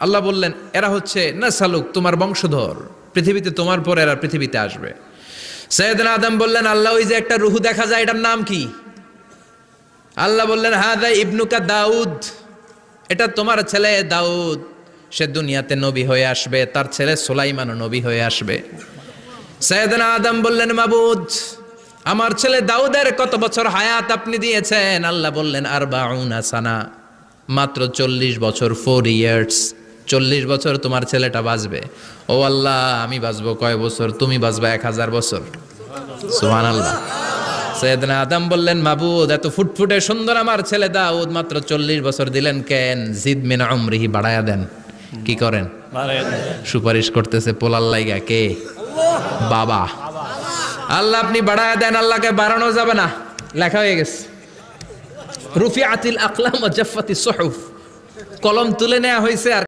আল্লাহ বললেন এরা হচ্ছে নাসালুক, তোমার বংশধর, পৃথিবীতে তোমার পর এরা পৃথিবীতে আসবে। সাইয়েদনা আদম বললেন আল্লাহ ওই যে একটা রূহ দেখা যায় এটার নাম কি? আল্লাহ বললেন হাদা ইবনুকা দাউদ, এটা তোমার ছেলে দাউদ, সে দুনিয়াতে নবী হয়ে আসবে, তার ছেলে সুলাইমানও নবী হয়ে আসবে। সাইয়েদনা আদম বললেন মাবুদ আমার ছেলে দাউদের কত বছর হায়াত আপনি দিয়েছেন? আল্লাহ বললেন আরবাউনা সানা, মাত্র 40 বছর, 4 ইয়ার্স, 40 বছর তোমার ছেলেটা বাঁচবে। ও আল্লাহ আমি বাঁচবো কয় বছর? তুমি বাঁচবা 1000 বছর। সুবহানাল্লাহ। সাইয়েদনা আদম বললেন মাবুদ এত ফুটফুটে সুন্দর আমার ছেলে দাউদ মাত্র 40 বছর দিলেন কেন? জিদ মিন উমরিহি, বাড়ায়া দেন। কি করেন? সুপারিশ করতেছে পোলার লাইগা কে? বাবা। আল্লাহ আপনি বাড়ায়া দেন, আল্লাহকে বাড়ানো যাবে না, লেখা হয়ে গেছে। রুফিআতিল আকলাম ওয়া জাফফাতিস সুহুফ, কলম তুলে নেওয়া হয়েছে আর